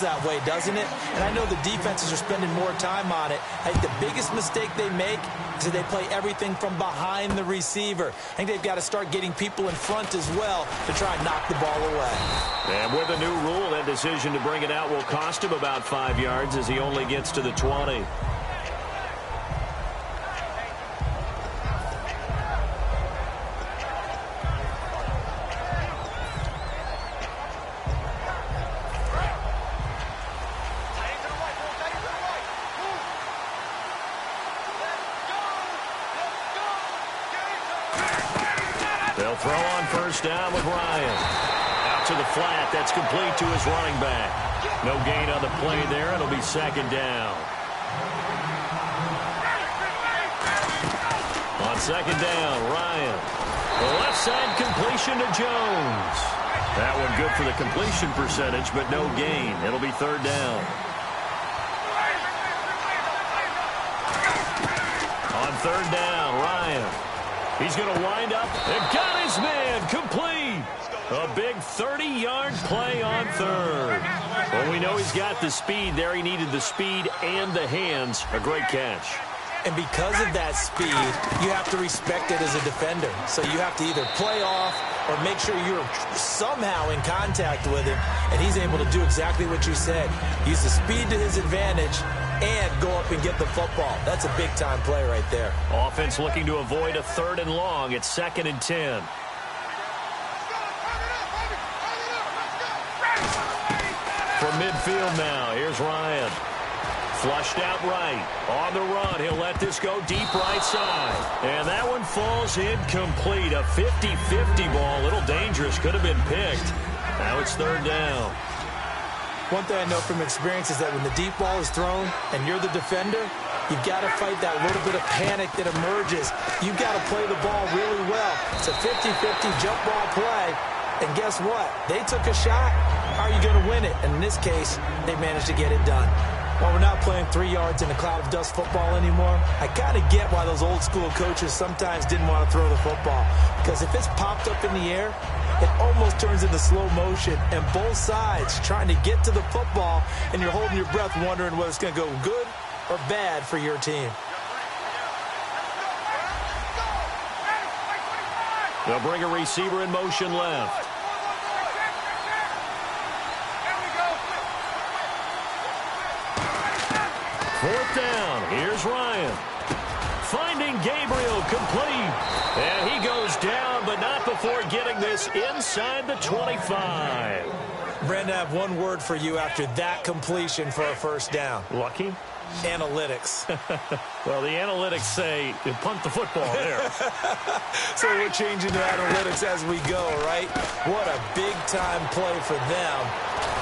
that way, doesn't it? And I know the defenses are spending more time on it. I think the biggest mistake they make is that they play everything from behind the receiver. I think they've got to start getting people in front as well to try and knock the ball away. And with a new rule, that decision to bring it out will cost him about 5 yards as he only gets to the 20. They'll throw on first down with Ryan. Out to the flat. That's complete to his running back. No gain on the play there. It'll be second down. On second down, Ryan. The left side completion to Jones. That one good for the completion percentage, but no gain. It'll be third down. On third down, Ryan. He's going to wind up and got his man complete. A big 30-yard play on third. Well, we know he's got the speed there. He needed the speed and the hands. A great catch. And because of that speed, you have to respect it as a defender. So you have to either play off or make sure you're somehow in contact with him. And he's able to do exactly what you said. Use the speed to his advantage and go up and get the football. That's a big-time play right there. Offense looking to avoid a third and long. It's 2nd and 10. From midfield now, here's Ryan. Flushed out right. On the run, he'll let this go deep right side. And that one falls incomplete. A 50-50 ball. A little dangerous. Could have been picked. Now it's third down. One thing I know from experience is that when the deep ball is thrown and you're the defender, you've got to fight that little bit of panic that emerges. You've got to play the ball really well. It's a 50-50 jump ball play. And guess what? They took a shot. How are you going to win it? And in this case, they managed to get it done. While we're not playing 3 yards in a cloud of dust football anymore, I kind of get why those old school coaches sometimes didn't want to throw the football. Because if it's popped up in the air, it almost turns into slow motion, and both sides trying to get to the football, and you're holding your breath wondering whether it's going to go good or bad for your team. They'll bring a receiver in motion left. Fourth down. Here's Ryan. Finding Gabriel complete. And he goes down, but not before getting this inside the 25. Brandon, I have one word for you after that completion for a first down. Lucky? Analytics. Well, the analytics say you punt the football there. So we're changing to analytics as we go, right? What a big-time play for them.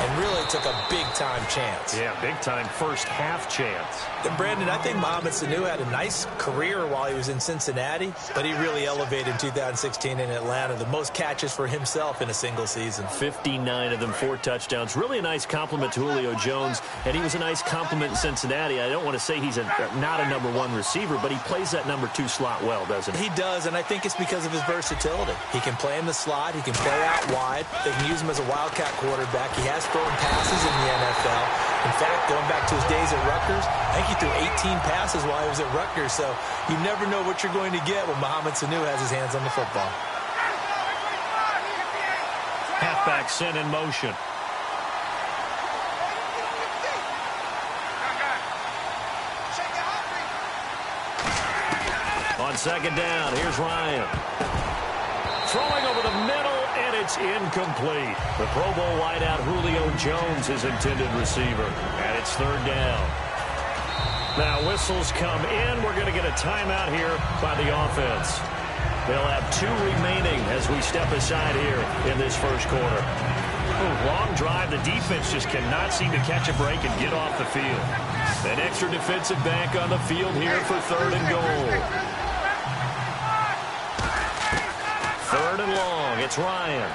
And really took a big-time chance. Yeah, big-time first-half chance. And Brandon, I think Mohamed Sanu had a nice career while he was in Cincinnati, but he really elevated in 2016 in Atlanta. The most catches for himself in a single season. 59 of them, 4 touchdowns. Really a nice compliment to Julio Jones, and he was a nice compliment in Cincinnati. I don't want to say he's not a number 1 receiver, but he plays that number 2 slot well, doesn't he? He does, and I think it's because of his versatility. He can play in the slot. He can play out wide. They can use him as a wildcat quarterback. He has thrown passes in the NFL. In fact, going back to his days at Rutgers, I think he threw 18 passes while he was at Rutgers. So you never know what you're going to get when Mohamed Sanu has his hands on the football. Halfback sent in motion. On second down, here's Ryan. Throwing over the middle, and it's incomplete. The Pro Bowl wideout Julio Jones, his intended receiver. And it's third down. Now whistles come in. We're going to get a timeout here by the offense. They'll have 2 remaining as we step aside here in this first quarter. Long drive. The defense just cannot seem to catch a break and get off the field. An extra defensive back on the field here for third and goal. Third and long. It's Ryan.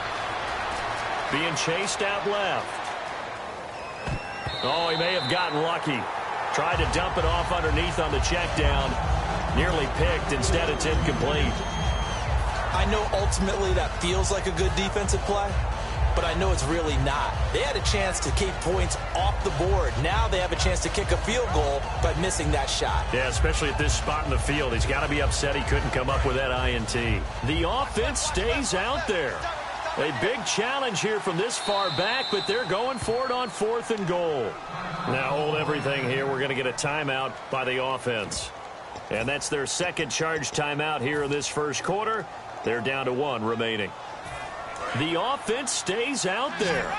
Being chased out left. Oh, he may have gotten lucky. Tried to dump it off underneath on the check down. Nearly picked. Instead, it's incomplete. I know ultimately that feels like a good defensive play, but I know it's really not. They had a chance to keep points off the board. Now they have a chance to kick a field goal by missing that shot. Yeah, especially at this spot in the field. He's got to be upset he couldn't come up with that INT. The offense stays out there. A big challenge here from this far back, but they're going for it on 4th and goal. Now hold everything here. We're going to get a timeout by the offense. And that's their second charge timeout here in this first quarter. They're down to 1 remaining. The offense stays out there.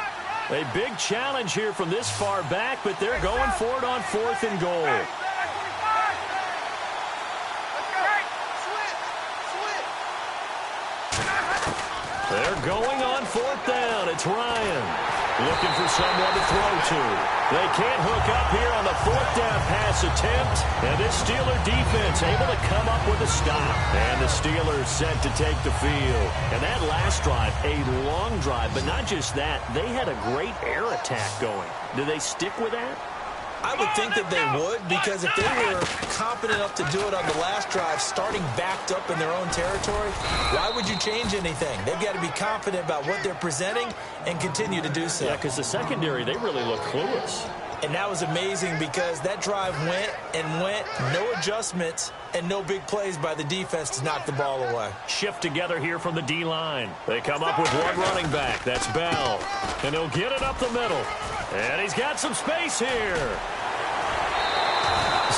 A big challenge here from this far back, but they're going for it on 4th and goal. They're going on 4th down. It's Ryan looking for someone to throw to. They can't hook up here on the 4th down pass attempt. And this Steeler defense able to come up with a stop. And the Steelers set to take the field. And that last drive, a long drive. But not just that, they had a great air attack going. Do they stick with that? I would think that they would, because if they were competent enough to do it on the last drive, starting backed up in their own territory, why would you change anything? They've got to be confident about what they're presenting and continue to do so. Yeah, because the secondary, they really look clueless. And that was amazing because that drive went and went, no adjustments, and no big plays by the defense to knock the ball away. Shift together here from the D-line. They come up with one running back. That's Bell. And he'll get it up the middle. And he's got some space here.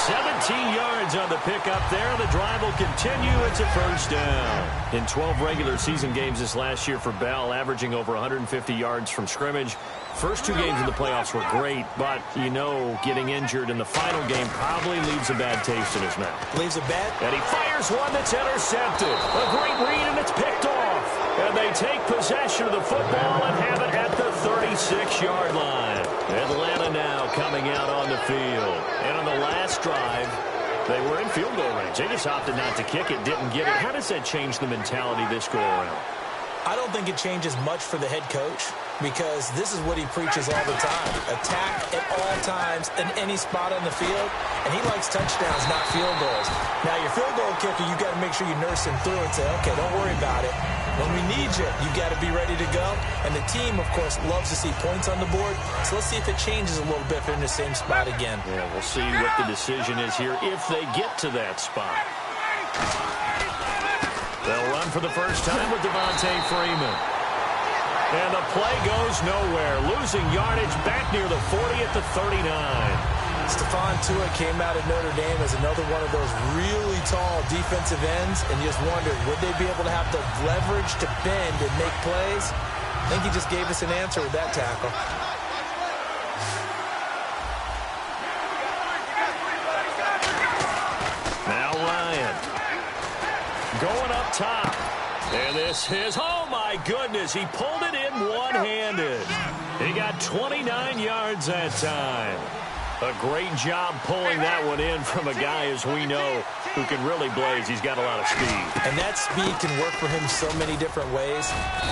17 yards on the pickup there. The drive will continue. It's a first down. In 12 regular season games this last year for Bell, averaging over 150 yards from scrimmage. First 2 games in the playoffs were great, but, you know, getting injured in the final game probably leaves a bad taste in his mouth. Leaves a bad? And he fires one that's intercepted. A great read, and it's picked off. And they take possession of the football and have it at the 36-yard line. Atlanta now coming out on the field. And on the last drive, they were in field goal range. They just opted not to kick it, didn't get it. How does that change the mentality this go around? I don't think it changes much for the head coach, because this is what he preaches all the time. Attack at all times in any spot on the field, and he likes touchdowns, not field goals. Now, your field goal kicker, you got to make sure you nurse him through and say, okay, don't worry about it. When we need you, you got to be ready to go. And the team, of course, loves to see points on the board. So let's see if it changes a little bit if they're in the same spot again. Yeah, we'll see what the decision is here if they get to that spot. They'll run for the first time with Devontae Freeman. And the play goes nowhere. Losing yardage back near the 40 at the 39. Stephon Tuitt came out of Notre Dame as another one of those really tall defensive ends, and just wondered, would they be able to have the leverage to bend and make plays? I think he just gave us an answer with that tackle. Now Ryan. Going up top. And this is, oh my goodness, he pulled it in one-handed. He got 29 yards that time. A great job pulling that one in from a guy, as we know, who can really blaze. He's got a lot of speed. And that speed can work for him so many different ways.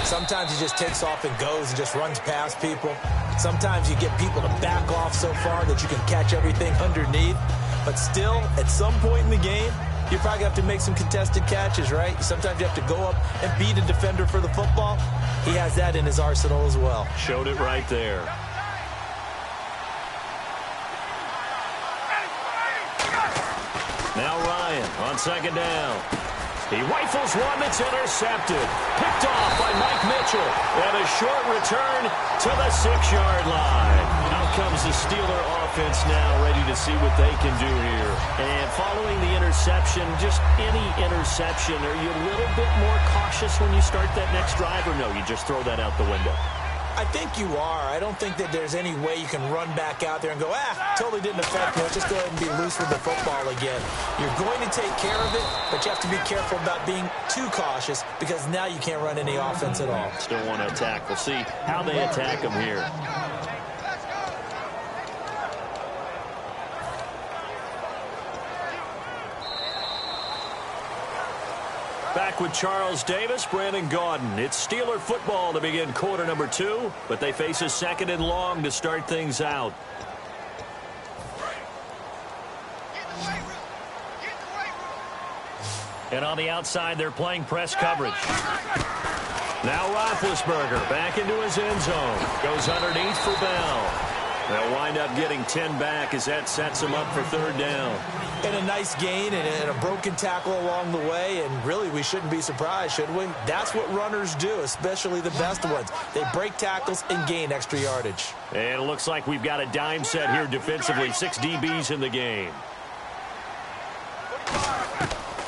Sometimes he just takes off and goes and just runs past people. Sometimes you get people to back off so far that you can catch everything underneath. But still, at some point in the game, you probably have to make some contested catches, right? Sometimes you have to go up and beat a defender for the football. He has that in his arsenal as well. Showed it right there. Now Ryan on second down. He rifles one that's intercepted. Picked off by Mike Mitchell. And a short return to the 6-yard line. Out comes the Steeler offense now, ready to see what they can do here. And following the interception, just any interception, are you a little bit more cautious when you start that next drive, or no, you just throw that out the window? I think you are. I don't think that there's any way you can run back out there and go, totally didn't affect me. Let's just go ahead and be loose with the football again. You're going to take care of it, but you have to be careful about being too cautious, because now you can't run any offense at all. Still want to attack. We'll see how they attack them here. Back with Charles Davis, Brandon Gaudin. It's Steeler football to begin quarter number 2, but they face a second and long to start things out. And on the outside, they're playing press coverage. Now Roethlisberger back into his end zone. Goes underneath for Bell. They'll wind up getting 10 back as that sets them up for third down. And a nice gain and a broken tackle along the way, and really we shouldn't be surprised, should we? That's what runners do, especially the best ones. They break tackles and gain extra yardage. And it looks like we've got a dime set here defensively. 6 DBs in the game.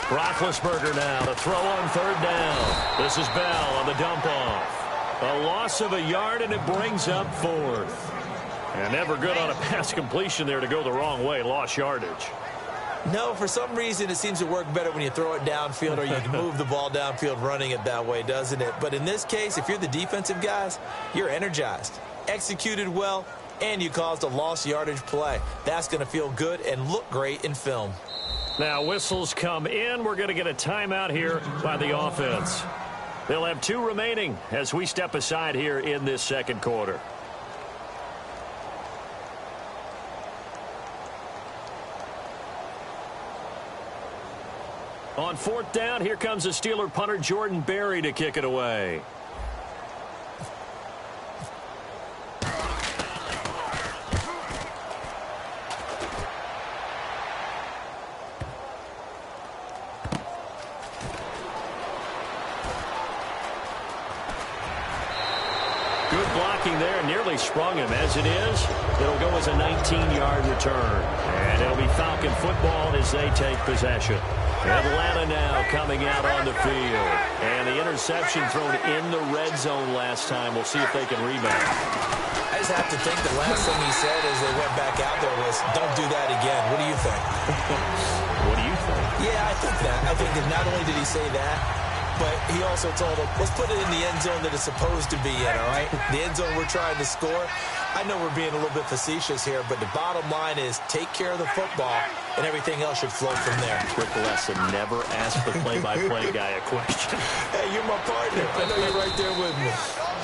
Roethlisberger now to throw on third down. This is Bell on the dump off. A loss of a yard, and it brings up fourth. And never good on a pass completion there to go the wrong way. Lost yardage. No, for some reason it seems to work better when you throw it downfield or you can move the ball downfield running it that way, doesn't it? But in this case, if you're the defensive guys, you're energized, executed well, and you caused a lost yardage play. That's going to feel good and look great in film. Now whistles come in. We're going to get a timeout here by the offense. They'll have 2 remaining as we step aside here in this second quarter. On fourth down, here comes the Steeler punter Jordan Berry to kick it away. Good blocking there, nearly sprung him. As it is, it'll go as a 19-yard return. And it'll be Falcon football as they take possession. Atlanta now coming out on the field. And the interception thrown in the red zone last time. We'll see if they can rebound. I just have to think the last thing he said as they went back out there was, don't do that again. What do you think? What do you think? Yeah, I think that. I think that not only did he say that, but he also told him, let's put it in the end zone that it's supposed to be in, all right? The end zone we're trying to score. I know we're being a little bit facetious here, but the bottom line is take care of the football, and everything else should flow from there. Quick lesson, never ask the play-by-play guy a question. Hey, you're my partner. I know you're right there with me.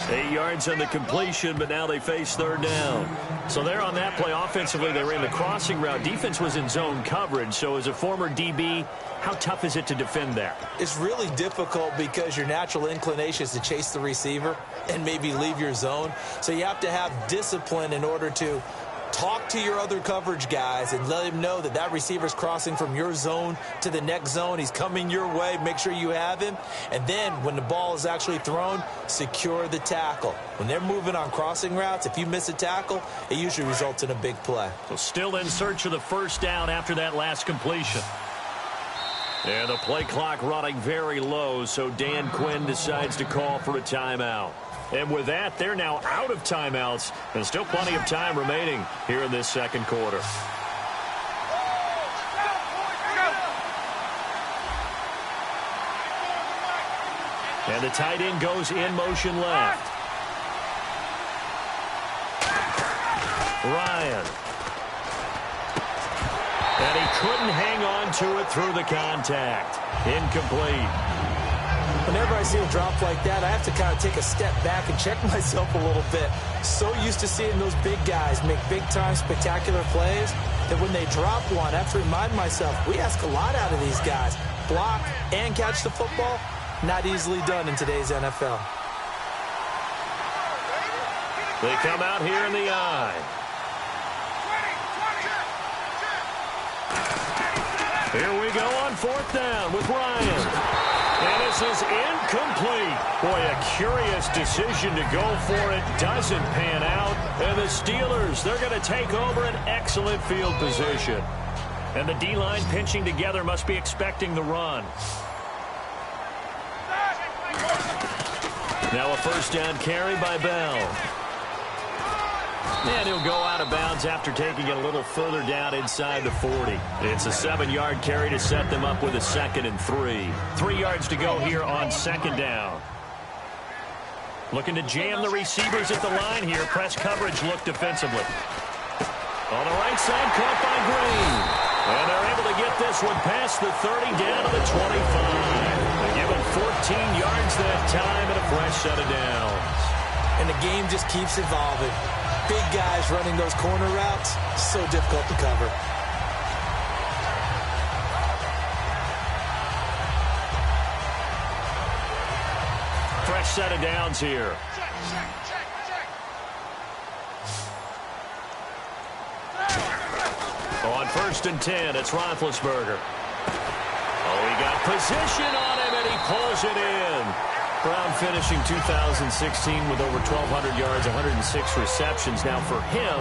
8 yards on the completion, but now they face third down. So there on that play, offensively, they ran the crossing route. Defense was in zone coverage, so as a former DB, how tough is it to defend that? It's really difficult because your natural inclination is to chase the receiver and maybe leave your zone. So you have to have discipline in order to talk to your other coverage guys and let him know that that receiver's crossing from your zone to the next zone. He's coming your way. Make sure you have him. And then when the ball is actually thrown, secure the tackle. When they're moving on crossing routes, if you miss a tackle, it usually results in a big play. So still in search of the first down after that last completion. And the play clock running very low, so Dan Quinn decides to call for a timeout. And with that, they're now out of timeouts, and still plenty of time remaining here in this second quarter. And the tight end goes in motion left. Ryan. And he couldn't hang on to it through the contact. Incomplete. Whenever I see a drop like that, I have to kind of take a step back and check myself a little bit. So used to seeing those big guys make big-time spectacular plays that when they drop one, I have to remind myself, we ask a lot out of these guys. Block and catch the football, not easily done in today's NFL. They come out here in the eye. Here we go on fourth down with Ryan. And this is incomplete. Boy, a curious decision to go for it. Doesn't pan out. And the Steelers, they're going to take over an excellent field position. And the D-line pinching together must be expecting the run. Now a first down carry by Bell. And he'll go out of bounds after taking it a little further down inside the 40. It's a 7-yard carry to set them up with a 2nd and 3. 3 yards to go here on second down. Looking to jam the receivers at the line here. Press coverage look defensively. On the right side, caught by Green. And they're able to get this one past the 30 down to the 25. They give him 14 yards that time and a fresh set of downs. And the game just keeps evolving. Big guys running those corner routes, so difficult to cover. Fresh first set of downs here. On 1st and 10, it's Roethlisberger. Oh, he got position on him, and he pulls it in. Brown finishing 2016 with over 1,200 yards, 106 receptions. Now, for him,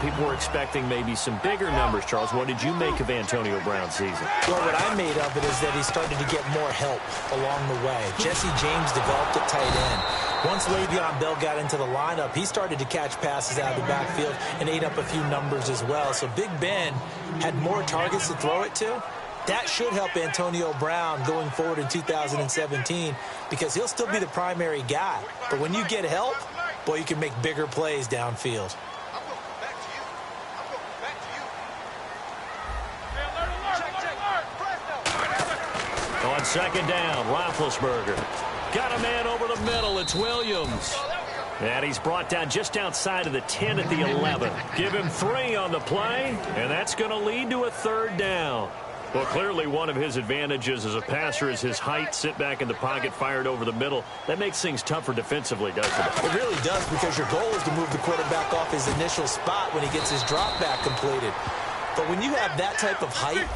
people were expecting maybe some bigger numbers, Charles. What did you make of Antonio Brown's season? Well, what I made of it is that he started to get more help along the way. Jesse James developed at tight end. Once Le'Veon Bell got into the lineup, he started to catch passes out of the backfield and ate up a few numbers as well. So Big Ben had more targets to throw it to. That should help Antonio Brown going forward in 2017 because he'll still be the primary guy. But when you get help, boy, you can make bigger plays downfield. On 2nd down, Roethlisberger. Got a man over the middle. It's Williams. And he's brought down just outside of the 10 at the 11. Give him 3 on the play, and that's going to lead to a 3rd down. Well, clearly one of his advantages as a passer is his height, sit back in the pocket, fired over the middle. That makes things tougher defensively, doesn't it? It really does because your goal is to move the quarterback off his initial spot when he gets his drop back completed. But when you have that type of height,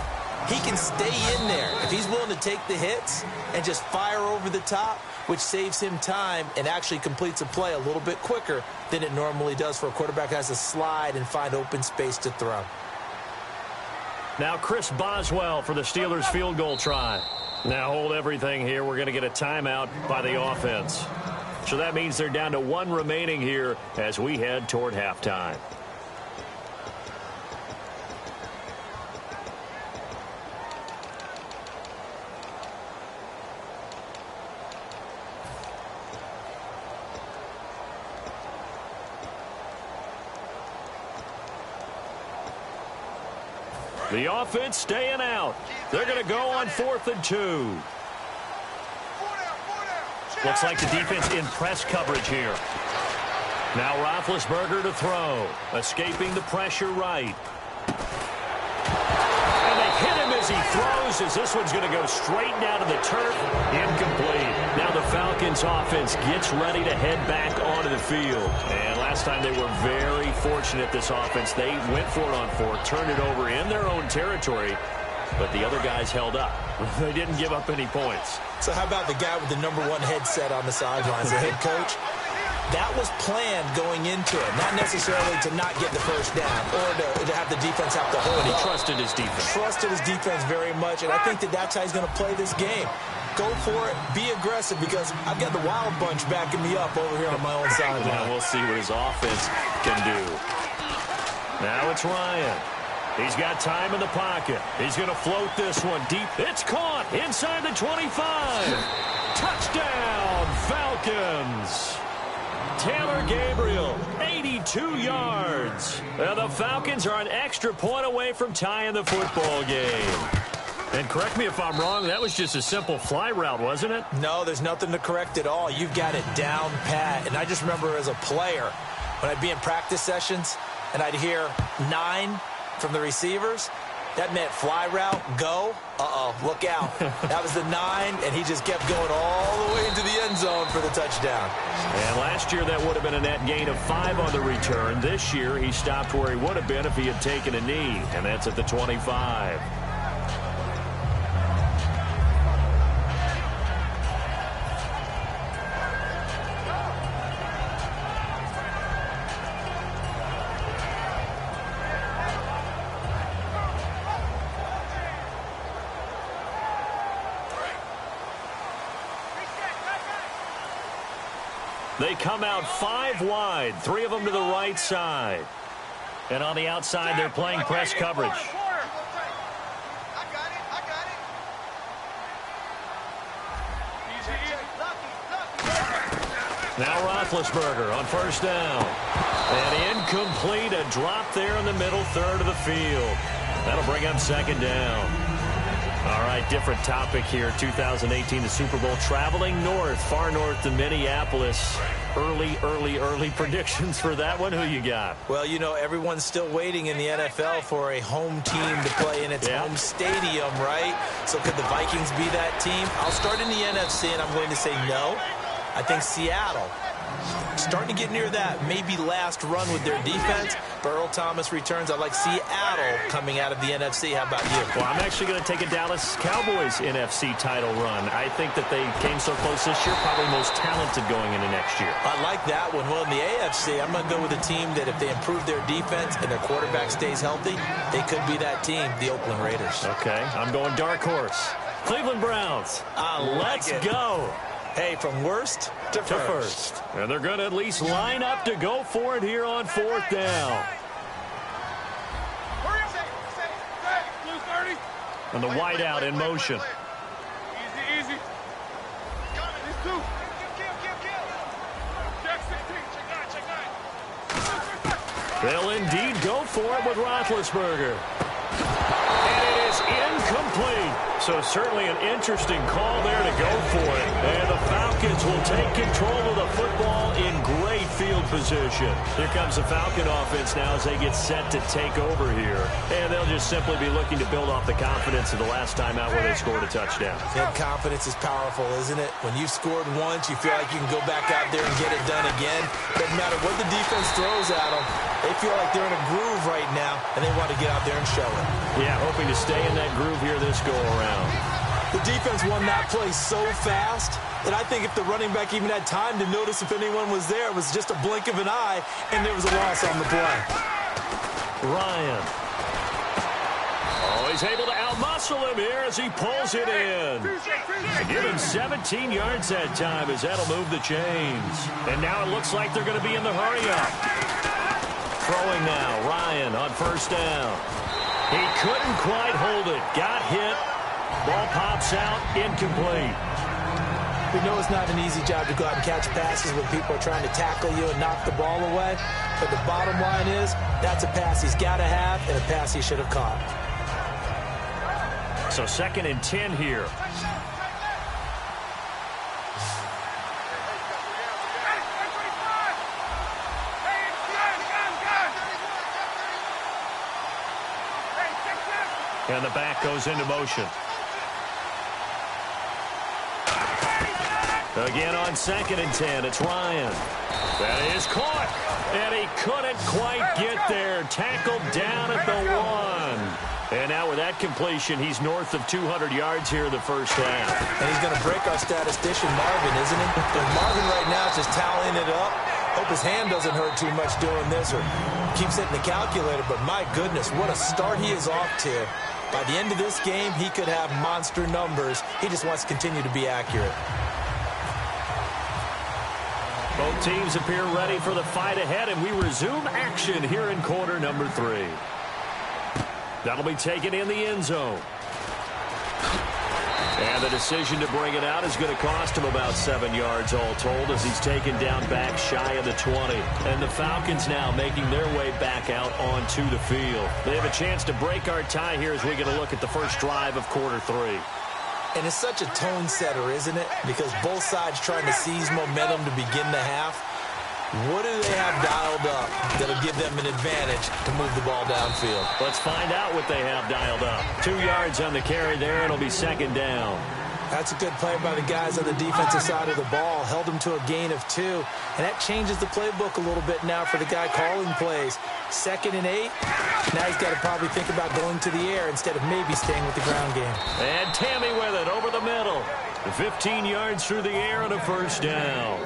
he can stay in there if he's willing to take the hits and just fire over the top, which saves him time and actually completes a play a little bit quicker than it normally does for a quarterback who has to slide and find open space to throw. Now Chris Boswell for the Steelers field goal try. Now hold everything here. We're going to get a timeout by the offense. So that means they're down to 1 remaining here as we head toward halftime. The offense staying out. They're going to go on 4th and 2. Looks like the defense in press coverage here. Now Roethlisberger to throw. Escaping the pressure right. And they hit him as he throws, as this one's going to go straight down to the turf. Incomplete. Now the Falcons offense gets ready to head back onto the field. And last time they were very fortunate, this offense. They went for it on 4th, turned it over in their own territory, but the other guys held up. They didn't give up any points. So how about the guy with the #1 headset on the sidelines, the head coach? That was planned going into it, not necessarily to not get the first down or to have the defense have to hold it. He trusted his defense. Trusted his defense very much, and I think that's how he's going to play this game. Go for it, be aggressive, because I've got the Wild Bunch backing me up over here on my own sideline. Now we'll see what his offense can do. Now it's Ryan. He's got time in the pocket. He's going to float this one deep. It's caught inside the 25. Touchdown, Falcons. Taylor Gabriel, 82 yards. And the Falcons are an extra point away from tying the football game. And correct me if I'm wrong, that was just a simple fly route, wasn't it? No, there's nothing to correct at all. You've got it down pat. And I just remember as a player, when I'd be in practice sessions and I'd hear 9 from the receivers, that meant fly route, go. Uh-oh, look out. That was the 9, and he just kept going all the way into the end zone for the touchdown. And last year, that would have been a net gain of 5 on the return. This year, he stopped where he would have been if he had taken a knee, and that's at the 25. They come out 5 wide, 3 of them to the right side. And on the outside, they're playing press coverage. Now Roethlisberger on 1st down. And incomplete, a drop there in the middle third of the field. That'll bring up 2nd down. All right, different topic here. 2018, the Super Bowl, traveling north, far north to Minneapolis. Early predictions for that one. Who you got? Well, you know, everyone's still waiting in the NFL for a home team to play in its home stadium, right? So could the Vikings be that team? I'll start in the NFC, and I'm going to say no. I think Seattle starting to get near that maybe last run with their defense. Earl Thomas returns. I like Seattle coming out of the NFC. How about you? Well, I'm actually going to take a Dallas Cowboys NFC title run. I think that they came so close this year, probably most talented going into next year. I like that one. Well, in the AFC, I'm going to go with a team that if they improve their defense and their quarterback stays healthy, they could be that team, the Oakland Raiders. Okay, I'm going dark horse. Cleveland Browns. Let's go. Hey, from worst to first. And they're going to at least line up to go for it here on 4th down. And the wideout in motion. Easy. They'll indeed go for it with Roethlisberger. And it is incomplete. So certainly an interesting call there to go for it. And the Falcons will take control of the football in great field position. Here comes the Falcon offense now as they get set to take over here. And they'll just simply be looking to build off the confidence of the last time out where they scored a touchdown. And confidence is powerful, isn't it? When you've scored once, you feel like you can go back out there and get it done again. Doesn't matter what the defense throws at them. They feel like they're in a groove right now, and they want to get out there and show it. Yeah, hoping to stay in that groove here this go-around. The defense won that play so fast that I think if the running back even had time to notice if anyone was there, it was just a blink of an eye, and there was a loss on the play. Ryan. Oh, he's able to outmuscle him here as he pulls it in. To give him 17 yards that time as that'll move the chains. And now it looks like they're going to be in the hurry-up. Throwing now, Ryan on 1st down. He couldn't quite hold it. Got hit. Ball pops out, incomplete. We know it's not an easy job to go out and catch passes when people are trying to tackle you and knock the ball away. But the bottom line is, that's a pass he's got to have and a pass he should have caught. So 2nd and 10 here. And the back goes into motion. Again on 2nd and 10, it's Ryan. That is caught, and he couldn't quite get there. Tackled down at the 1. And now with that completion, he's north of 200 yards here in the first half. And he's going to break our statistician, Marvin, isn't he? And Marvin right now is just tallying it up. Hope his hand doesn't hurt too much doing this or keeps hitting the calculator. But my goodness, what a start he is off to. By the end of this game, he could have monster numbers. He just wants to continue to be accurate. Both teams appear ready for the fight ahead, and we resume action here in quarter number 3. That'll be taken in the end zone. And the decision to bring it out is going to cost him about 7 yards all told as he's taken down back shy of the 20. And the Falcons now making their way back out onto the field. They have a chance to break our tie here as we get a look at the first drive of quarter 3. And it's such a tone setter, isn't it? Because both sides trying to seize momentum to begin the half. What do they have dialed up that'll give them an advantage to move the ball downfield? Let's find out what they have dialed up. 2 yards on the carry there. It'll be 2nd down. That's a good play by the guys on the defensive side of the ball. Held them to a gain of 2. And that changes the playbook a little bit now for the guy calling plays. 2nd and 8. Now he's got to probably think about going to the air instead of maybe staying with the ground game. And Tammy with it over the middle. 15 yards through the air and a 1st down.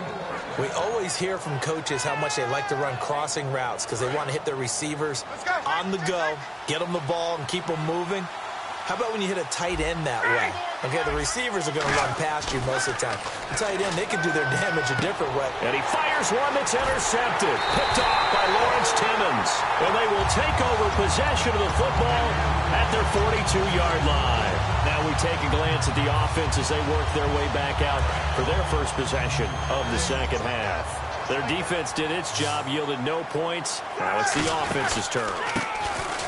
We always hear from coaches how much they like to run crossing routes because they want to hit their receivers on the go, get them the ball, and keep them moving. How about when you hit a tight end that way? Okay, the receivers are going to run past you most of the time. The tight end, they can do their damage a different way. And he fires one that's intercepted. Picked off by Lawrence Timmons. And they will take over possession of the football at their 42-yard line. Now we take a glance at the offense as they work their way back out for their first possession of the second half. Their defense did its job, yielded no points. Now it's the offense's turn.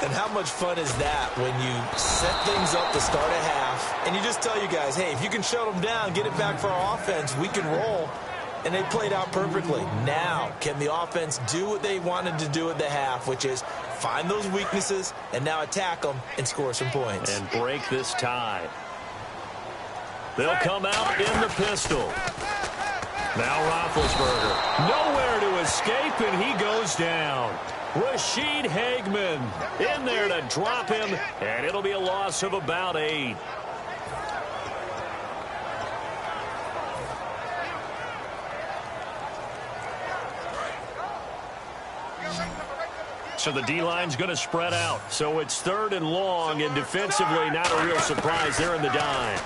And how much fun is that when you set things up to start a half and you just tell you guys, hey, if you can shut them down, get it back for our offense, we can roll. And they played out perfectly. Now, can the offense do what they wanted to do at the half, which is find those weaknesses and now attack them and score some points. And break this tie. They'll come out in the pistol. Now Roethlisberger. Nowhere to escape, and he goes down. Rashid Hageman in there to drop him, and it'll be a loss of about 8. So the D-line's going to spread out. So it's 3rd and long, and defensively not a real surprise. They're in the dime.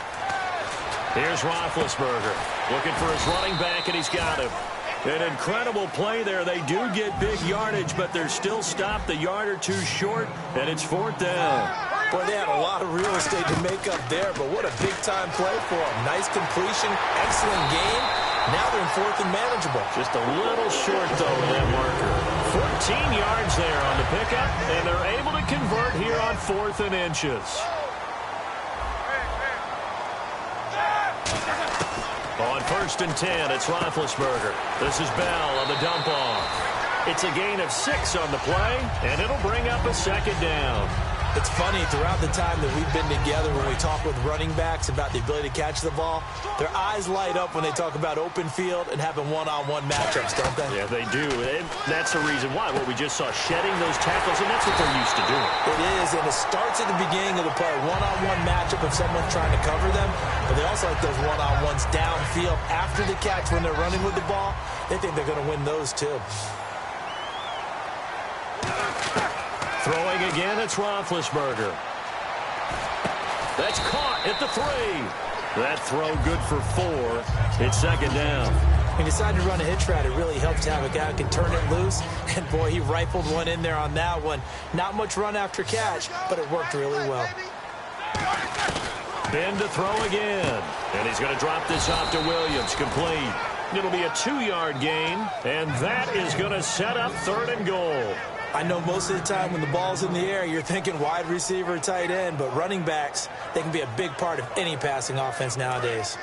Here's Roethlisberger looking for his running back, and he's got him. An incredible play there. They do get big yardage, but they're still stopped a yard or two short, and it's 4th down. Boy, they had a lot of real estate to make up there, but what a big-time play for them. Nice completion, excellent game. Now they're in 4th and manageable. Just a little short, though, in that marker. 14 yards there on the pickup, and they're able to convert here on 4th and inches. On 1st and 10, it's Roethlisberger. This is Bell on the dump off. It's a gain of 6 on the play, and it'll bring up a 2nd down. It's funny, throughout the time that we've been together, when we talk with running backs about the ability to catch the ball, their eyes light up when they talk about open field and having one-on-one matchups, don't they? Yeah, they do. And that's the reason why. What we just saw, shedding those tackles, and that's what they're used to doing. It is, and it starts at the beginning of the play. One-on-one matchup if someone's trying to cover them, but they also like those one-on-ones downfield after the catch when they're running with the ball. They think they're going to win those, too. Throwing again, it's Roethlisberger. That's caught at the 3. That throw good for 4. It's 2nd down. When he decided to run a hitch route, it really helped to have a guy who can turn it loose. And, boy, he rifled one in there on that one. Not much run after catch, but it worked really well. Ben to throw again. And he's going to drop this off to Williams. Complete. It'll be a 2-yard gain, and that is going to set up 3rd and goal. I know most of the time when the ball's in the air, you're thinking wide receiver, tight end, but running backs, they can be a big part of any passing offense nowadays.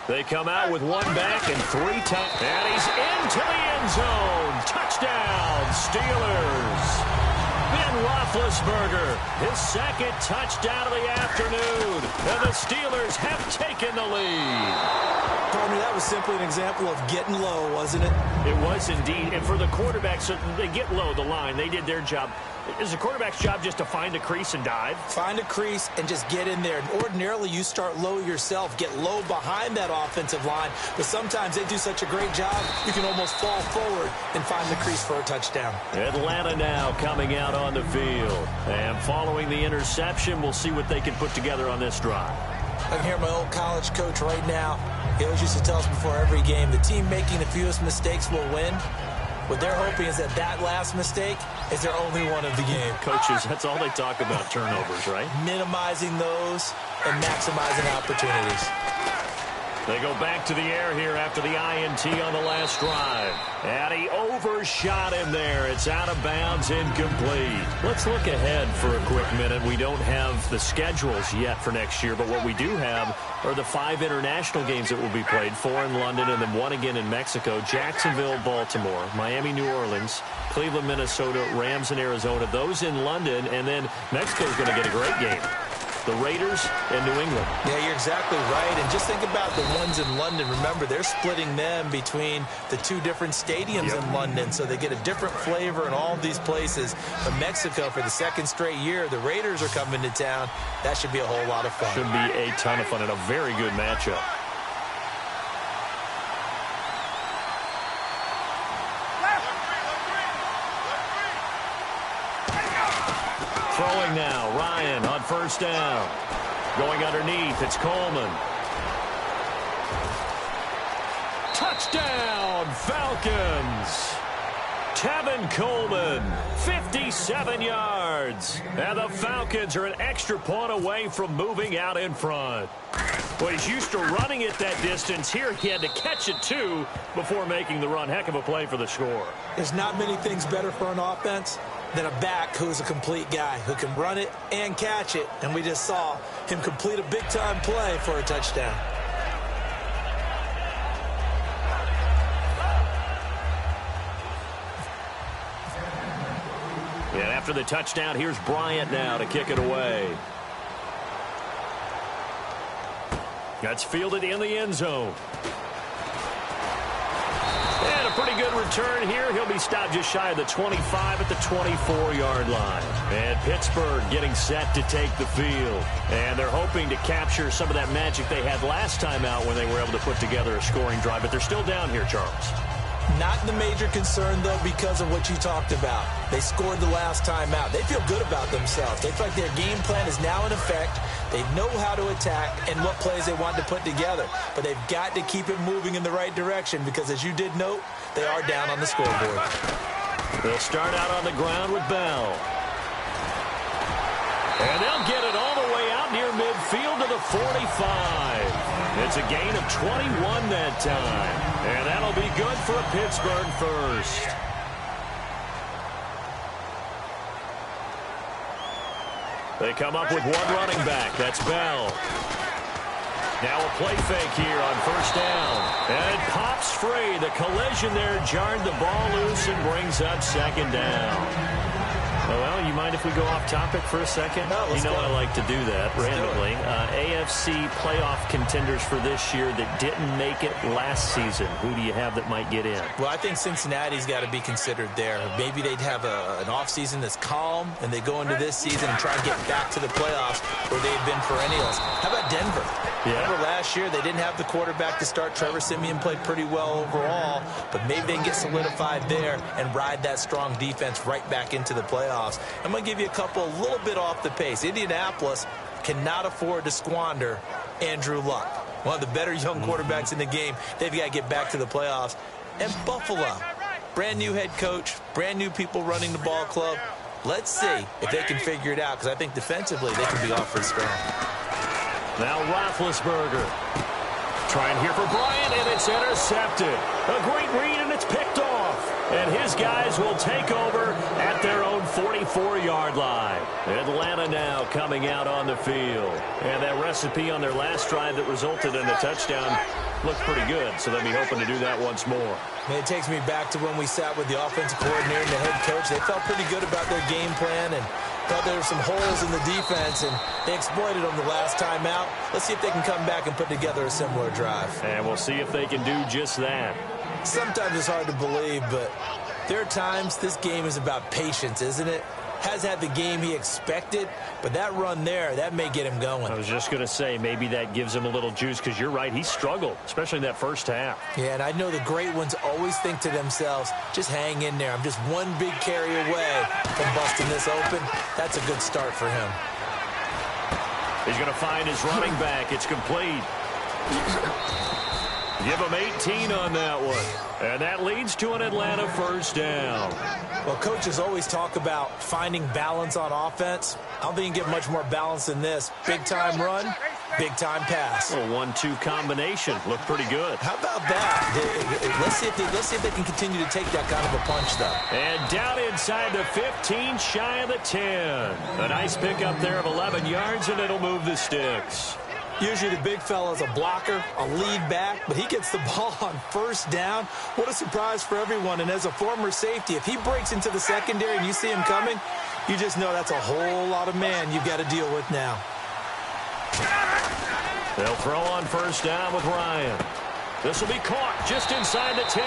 They come out with 1 back and 3 tight. And he's into the end zone. Touchdown, Steelers. Ben Roethlisberger, his 2nd touchdown of the afternoon. And the Steelers have taken the lead. Partner, that was simply an example of getting low, wasn't it? It was indeed. And for the quarterbacks, they get low the line. They did their job. Is the quarterback's job just to find a crease and dive? Find a crease and just get in there. And ordinarily, you start low yourself, get low behind that offensive line. But sometimes they do such a great job, you can almost fall forward and find the crease for a touchdown. Atlanta now coming out on the field. And following the interception, we'll see what they can put together on this drive. I can hear my old college coach right now. He always used to tell us before every game, the team making the fewest mistakes will win. What they're hoping is that that last mistake is their only one of the game. Coaches, that's all they talk about, turnovers, right? Minimizing those and maximizing opportunities. They go back to the air here after the INT on the last drive. And he overshot him there. It's out of bounds, incomplete. Let's look ahead for a quick minute. We don't have the schedules yet for next year, but what we do have are the 5 international games that will be played, 4 in London and then 1 again in Mexico, Jacksonville, Baltimore, Miami, New Orleans, Cleveland, Minnesota, Rams, and Arizona. Those in London, and then Mexico's going to get a great game. The Raiders and New England. Yeah, you're exactly right. And just think about the ones in London. Remember, they're splitting them between the 2 different stadiums in London, so they get a different flavor in all of these places. But Mexico, for the 2nd straight year, the Raiders are coming to town. That should be a whole lot of fun. Should be a ton of fun and a very good matchup. Throwing now, Ryan on 1st down. Going underneath, it's Coleman. Touchdown, Falcons! Tevin Coleman, 57 yards. And the Falcons are an extra point away from moving out in front. Well, he's used to running it that distance. Here he had to catch it, too, before making the run. Heck of a play for the score. There's not many things better for an offense than a back who's a complete guy who can run it and catch it. And we just saw him complete a big-time play for a touchdown. And after the touchdown, here's Bryant now to kick it away. That's fielded in the end zone. And a pretty good return here. He'll be stopped just shy of the 25 at the 24-yard line. And Pittsburgh getting set to take the field. And they're hoping to capture some of that magic they had last time out when they were able to put together a scoring drive. But they're still down here, Charles. Not the major concern, though, because of what you talked about. They scored the last time out. They feel good about themselves. They feel like their game plan is now in effect. They know how to attack and what plays they want to put together. But they've got to keep it moving in the right direction because, as you did note, they are down on the scoreboard. They'll start out on the ground with Bell. And they'll get it all the way out near midfield to the 45. It's a gain of 21 that time. And that'll be good for a Pittsburgh first. They come up with one running back. That's Bell. Now a play fake here on first down. And it pops free. The collision there jarred the ball loose and brings up second down. Well, you mind if we go off topic for a second? No, you know go. I like to do that Let's randomly. AFC playoff contenders for this year that didn't make it last season. Who do you have that might get in? Well, I think Cincinnati's got to be considered there. Maybe they'd have an offseason that's calm, and they go into this season and try and get back to the playoffs where they've been perennials. How about Denver? Yeah. Remember last year they didn't have the quarterback to start. Trevor Siemian played pretty well overall, but maybe they can get solidified there and ride that strong defense right back into the playoffs. I'm going to give you a couple a little bit off the pace. Indianapolis cannot afford to squander Andrew Luck, one of the better young quarterbacks in the game. They've got to get back to the playoffs. And Buffalo, brand new head coach, brand new people running the ball club. Let's see if they can figure it out, because I think defensively they can be awfully strong. Now Roethlisberger trying here for Bryant, and it's intercepted. A great read, and it's picked off. And his guys will take over at their own 44-yard line. Atlanta now coming out on the field. And that recipe on their last drive that resulted in a touchdown looked pretty good, so they'll be hoping to do that once more. Man, it takes me back to when we sat with the offensive coordinator and the head coach. They felt pretty good about their game plan and thought there were some holes in the defense, and they exploited them the last time out. Let's see if they can come back and put together a similar drive. And we'll see if they can do just that. Sometimes it's hard to believe, but there are times this game is about patience, isn't it? Has had the game he expected, but that run there, that may get him going. I was just going to say, maybe that gives him a little juice, because you're right, he struggled, especially in that first half. Yeah, and I know the great ones always think to themselves, just hang in there. I'm just one big carry away from busting this open. That's a good start for him. He's going to find his running back. It's complete. Give him 18 on that one. And that leads to an Atlanta first down. Well, coaches always talk about finding balance on offense. I don't think you can get much more balance than this. Big-time run, big-time pass. A 1-2 combination. Looked pretty good. How about that? Let's see if they can continue to take that kind of a punch, though. And down inside the 15, shy of the 10. A nice pickup there of 11 yards, and it'll move the sticks. Usually the big fella's a blocker, a lead back, but he gets the ball on first down. What a surprise for everyone. And as a former safety, if he breaks into the secondary and you see him coming, you just know that's a whole lot of man you've got to deal with now. They'll throw on first down with Ryan. This will be caught just inside the 10.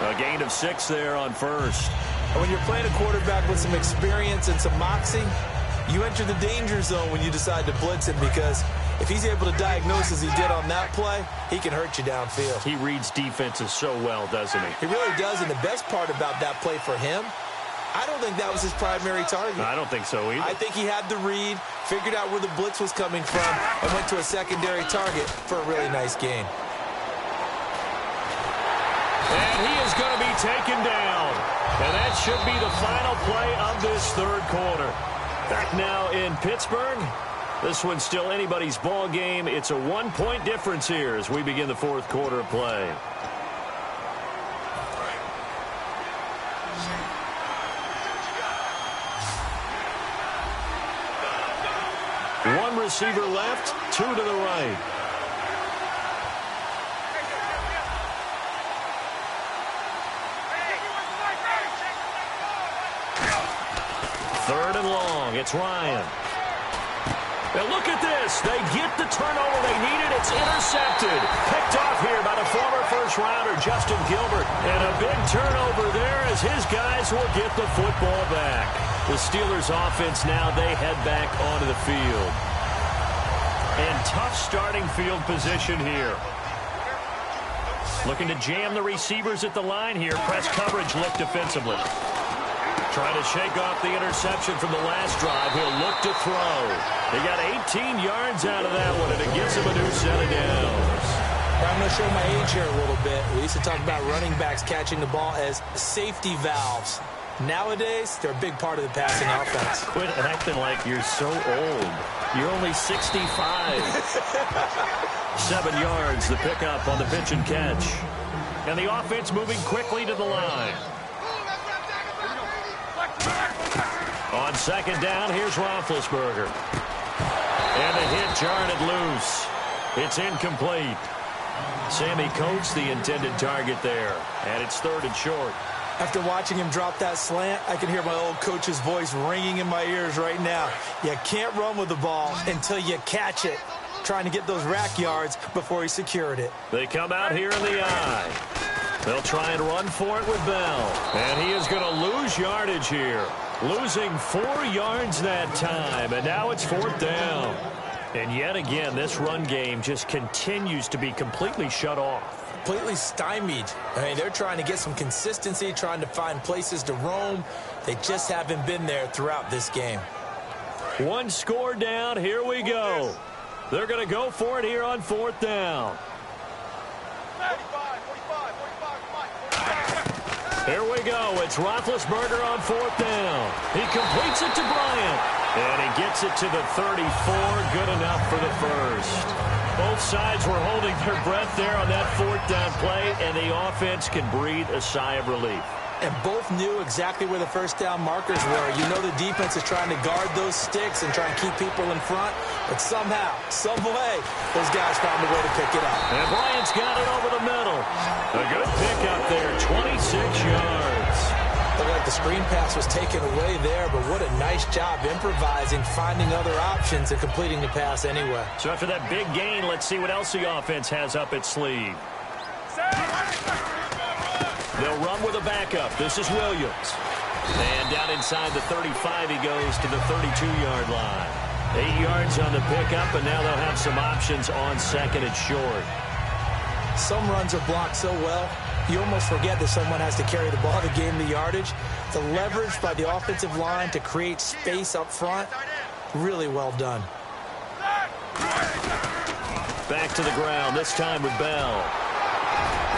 A gain of 6 there on first. And when you're playing a quarterback with some experience and some moxie, you enter the danger zone when you decide to blitz him, because if he's able to diagnose as he did on that play, he can hurt you downfield. He reads defenses so well, doesn't he? He really does, and the best part about that play for him, I don't think that was his primary target. I don't think so either. I think he had the read, figured out where the blitz was coming from, and went to a secondary target for a really nice gain. And he is going to be taken down. And that should be the final play of this third quarter. Back now in Pittsburgh. This one's still anybody's ball game. It's a 1-point difference here as we begin the fourth quarter of play. One receiver left, 2 to the right. Third and long. It's Ryan. And look at this. They get the turnover they needed. It's intercepted. Picked off here by the former first-rounder, Justin Gilbert. And a big turnover there as his guys will get the football back. The Steelers' offense now, they head back onto the field. And tough starting field position here. Looking to jam the receivers at the line here. Press coverage look defensively. Trying to shake off the interception from the last drive. He'll look to throw. He got 18 yards out of that one, and it gives him a new set of downs. I'm going to show my age here a little bit. We used to talk about running backs catching the ball as safety valves. Nowadays, they're a big part of the passing offense. Quit acting like you're so old. You're only 65. 7 yards, the pickup on the pitch and catch. And the offense moving quickly to the line. On second down, here's Roethlisberger. And the hit jarred it loose. It's incomplete. Sammy Coates, the intended target there. And it's 3rd and short. After watching him drop that slant, I can hear my old coach's voice ringing in my ears right now. You can't run with the ball until you catch it. Trying to get those rack yards before he secured it. They come out here in the eye. They'll try and run for it with Bell. And he is going to lose yardage here. Losing 4 yards that time. And now it's 4th down. And yet again, this run game just continues to be completely shut off. Completely stymied. I mean, they're trying to get some consistency, trying to find places to roam. They just haven't been there throughout this game. 1 score down. Here we go. They're going to go for it here on 4th down. Here we go. It's Roethlisberger on 4th down. He completes it to Bryant. And he gets it to the 34. Good enough for the first. Both sides were holding their breath there on that 4th down play, and the offense can breathe a sigh of relief. And both knew exactly where the first down markers were. You know the defense is trying to guard those sticks and try and keep people in front. But somehow, some way, those guys found a way to pick it up. And Bryant's got it over the middle. A good pickup there, 26 yards. Looked like the screen pass was taken away there, but what a nice job improvising, finding other options, and completing the pass anyway. So after that big gain, let's see what else the offense has up its sleeve. They'll run with a backup. This is Williams. And down inside the 35, he goes to the 32-yard line. 8 yards on the pickup, and now they'll have some options on 2nd and short. Some runs are blocked so well, you almost forget that someone has to carry the ball to gain the yardage. The leverage by the offensive line to create space up front, really well done. Back to the ground, this time with Bell.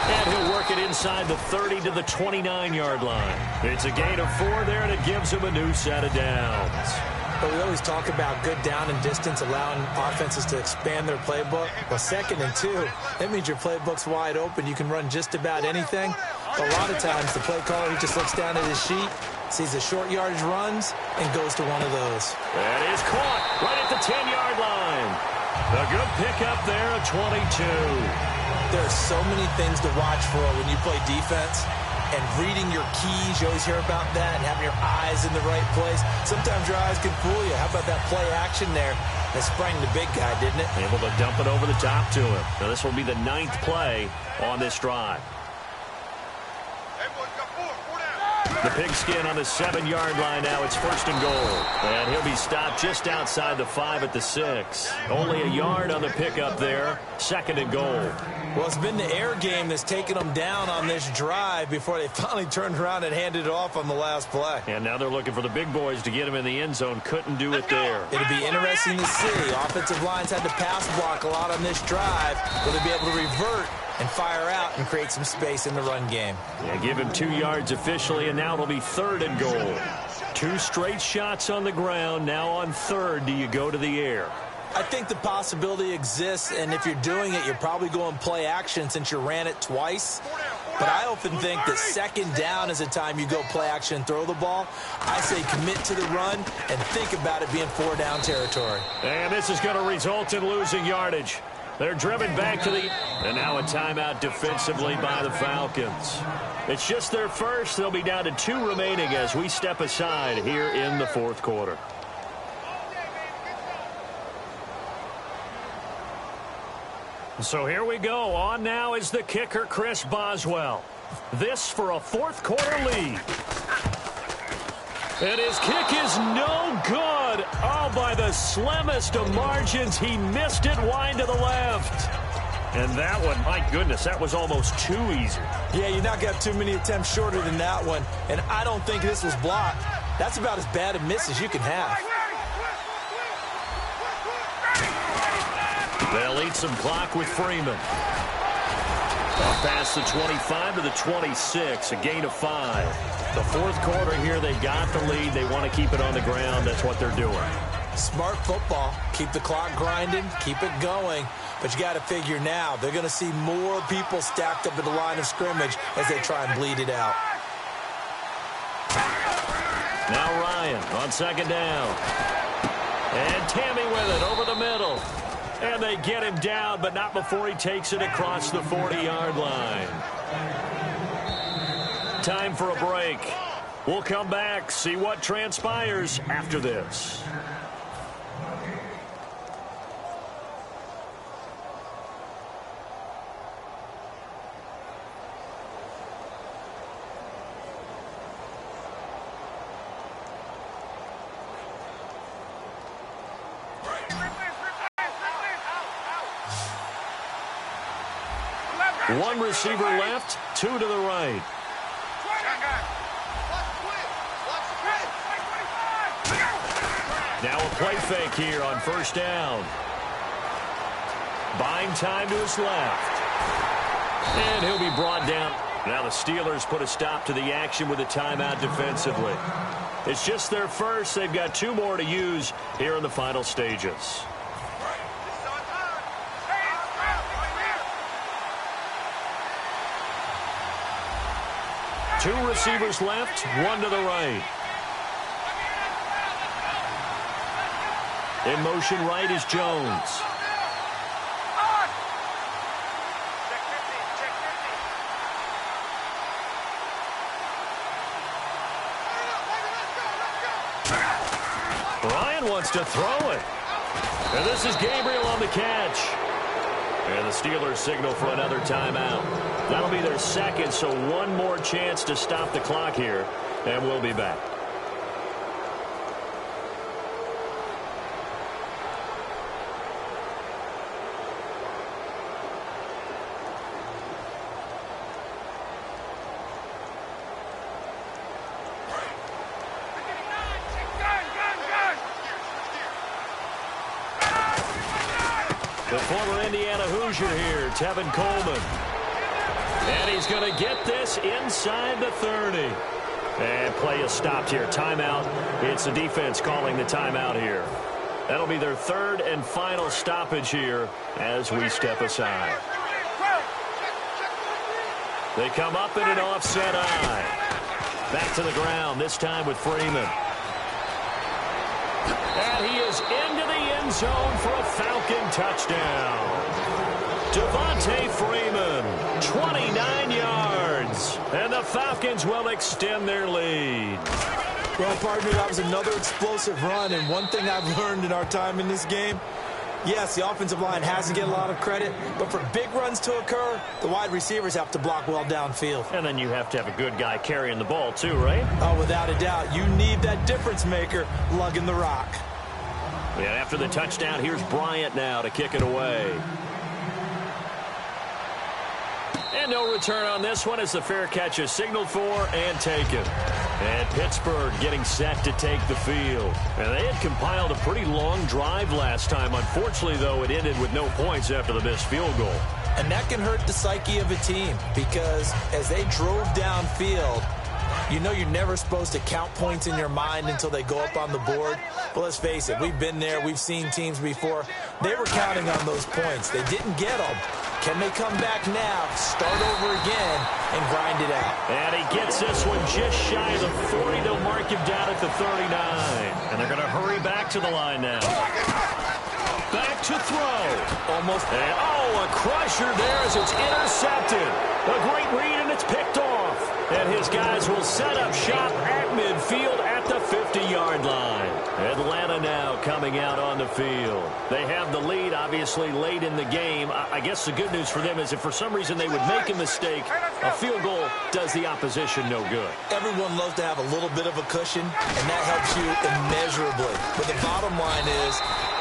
And he'll work it inside the 30 to the 29-yard line. It's a gain of 4 there, and it gives him a new set of downs. But we always talk about good down and distance, allowing offenses to expand their playbook. Well, 2nd and 2, that means your playbook's wide open. You can run just about anything. But a lot of times, the play caller, he just looks down at his sheet, sees the short yardage runs, and goes to one of those. That is caught right at the 10-yard line. A good pickup there, a 22. There are so many things to watch for when you play defense, and reading your keys, you always hear about that, and having your eyes in the right place. Sometimes your eyes can fool you. How about that play action there? That sprang the big guy, didn't it? Able to dump it over the top to him. Now this will be the 9th play on this drive. The pigskin on the 7-yard line now. It's 1st and goal. And he'll be stopped just outside the 5 at the 6. Only a yard on the pickup there. 2nd and goal. Well, it's been the air game that's taken them down on this drive before they finally turned around and handed it off on the last play. And now they're looking for the big boys to get him in the end zone. Couldn't do it there. It'll be interesting to see. Offensive lines had to pass block a lot on this drive. Will they be able to revert and fire out and create some space in the run game? Yeah, give him 2 yards officially, and now it'll be 3rd and goal. 2 straight shots on the ground. Now on 3rd, do you go to the air? I think the possibility exists, and if you're doing it, you're probably going play action since you ran it twice. But I often think that 2nd down is the time you go play action and throw the ball. I say commit to the run and think about it being 4-down territory. And this is going to result in losing yardage. They're driven back to the... And now a timeout defensively by the Falcons. It's just their first. They'll be down to 2 remaining as we step aside here in the 4th quarter. So here we go. On now is the kicker, Chris Boswell. This for a fourth quarter lead. And his kick is no good. Oh, by the slimmest of margins, he missed it wide to the left. And that one, my goodness, that was almost too easy. Yeah, you're not going to have too many attempts shorter than that one. And I don't think this was blocked. That's about as bad a miss as you can have. They'll eat some clock with Freeman. Past the 25 to the 26, a gain of 5. The fourth quarter here, they got the lead. They want to keep it on the ground. That's what they're doing. Smart football. Keep the clock grinding. Keep it going. But you got to figure now, they're going to see more people stacked up at the line of scrimmage as they try and bleed it out. Now Ryan on second down. And Tammy with it over the middle. And they get him down, but not before he takes it across the 40-yard line. Time for a break. We'll come back, see what transpires after this. One receiver left, two to the right. Now a play fake here on first down. Buying time to his left. And he'll be brought down. Now the Steelers put a stop to the action with a timeout defensively. It's just their first. They've got 2 more to use here in the final stages. Two receivers left, one to the right. In motion right is Jones. Ryan wants to throw it. And this is Gabriel on the catch. And the Steelers signal for another timeout. That'll be their second, so one more chance to stop the clock here, and we'll be back. The former Indiana Hoosier here, Tevin Coleman. And he's going to get this inside the 30. And play is stopped here. Timeout. It's the defense calling the timeout here. That'll be their third and final stoppage here as we step aside. They come up in an offset eye. Back to the ground, this time with Freeman. And he is into the end zone for a Falcon touchdown. Devontae Freeman, 29 yards. And the Falcons will extend their lead. Well, partner, that was another explosive run. And one thing I've learned in our time in this game, yes, the offensive line has to get a lot of credit, but for big runs to occur, the wide receivers have to block well downfield. And then you have to have a good guy carrying the ball too, right? Oh, without a doubt. You need that difference maker lugging the rock. And after the touchdown, here's Bryant now to kick it away. And no return on this one as the fair catch is signaled for and taken. And Pittsburgh getting set to take the field. And they had compiled a pretty long drive last time. Unfortunately, though, it ended with no points after the missed field goal. And that can hurt the psyche of a team because as they drove downfield, you know you're never supposed to count points in your mind until they go up on the board. But let's face it, we've been there. We've seen teams before. They were counting on those points. They didn't get them. Can they come back now, start over again, and grind it out? And he gets this one just shy of the 40. They'll mark him down at the 39. And they're going to hurry back to the line now. Back to throw. Almost. And, oh, a crusher there as it's intercepted. A great read, and it's picked off. And his guys will set up shop at midfield at the 50-yard line. Atlanta now coming out on the field. They have the lead, obviously, late in the game. I guess the good news for them is if for some reason they would make a mistake, a field goal does the opposition no good. Everyone loves to have a little bit of a cushion, and that helps you immeasurably. But the bottom line is,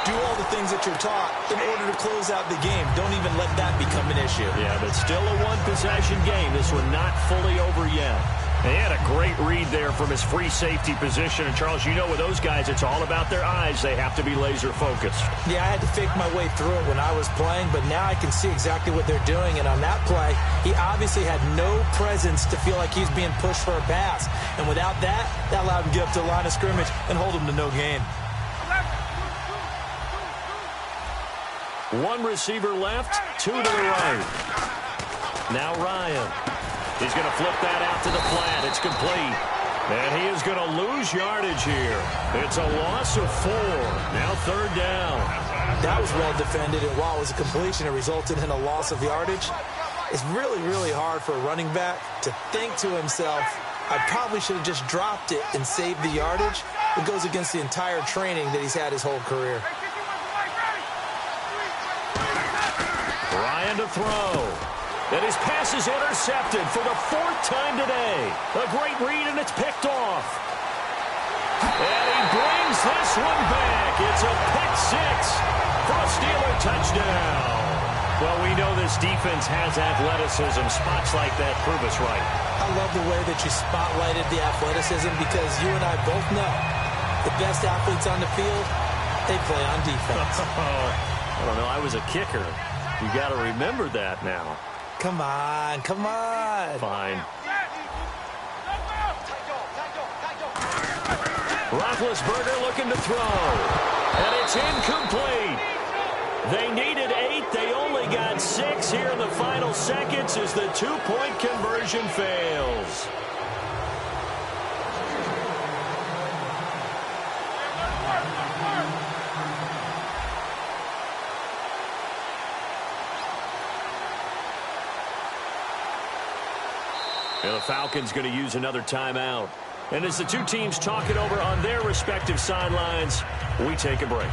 do all the things that you're taught in order to close out the game. Don't even let that become an issue. Yeah, but still a one-possession game. This one not fully over yet. And he had a great read there from his free safety position. And, Charles, you know with those guys, it's all about their eyes. They have to be laser-focused. Yeah, I had to fake my way through it when I was playing, but now I can see exactly what they're doing. And on that play, he obviously had no presence to feel like he's being pushed for a pass. And without that, that allowed him to get up to the line of scrimmage and hold him to no gain. One receiver left, two to the right. Now Ryan. He's going to flip that out to the flat. It's complete. And he is going to lose yardage here. It's a loss of 4. Now third down. That was well defended, and while it was a completion, it resulted in a loss of yardage. It's really, really hard for a running back to think to himself, I probably should have just dropped it and saved the yardage. It goes against the entire training that he's had his whole career. Ryan to throw. And his pass is intercepted for the 4th time today. A great read, and it's picked off. And he brings this one back. It's a pick 6 for a Steeler touchdown. Well, we know this defense has athleticism. Spots like that prove us right. I love the way that you spotlighted the athleticism because you and I both know the best athletes on the field, they play on defense. I don't know. I was a kicker. You got to remember that now. Come on, come on. Fine. Roethlisberger looking to throw. And it's incomplete. They needed 8. They only got 6 here in the final seconds as the 2-point conversion fails. And the Falcons going to use another timeout. And as the two teams talk it over on their respective sidelines, we take a break.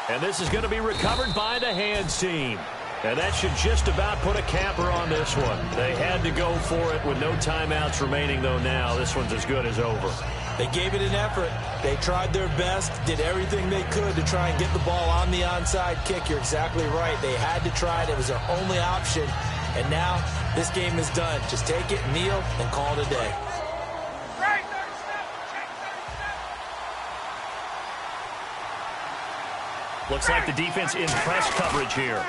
And this is going to be recovered by the hands team. And that should just about put a capper on this one. They had to go for it with no timeouts remaining, though now. This one's as good as over. They gave it an effort. They tried their best, did everything they could to try and get the ball on the onside kick. You're exactly right. They had to try it. It was their only option. And now this game is done. Just take it, kneel, and call it a day. Looks like the defense in press coverage here.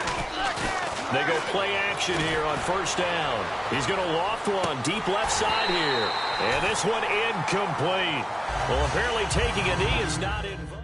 They go play action here on first down. He's going to loft one deep left side here. And this one incomplete. Well, apparently taking a knee is not involved.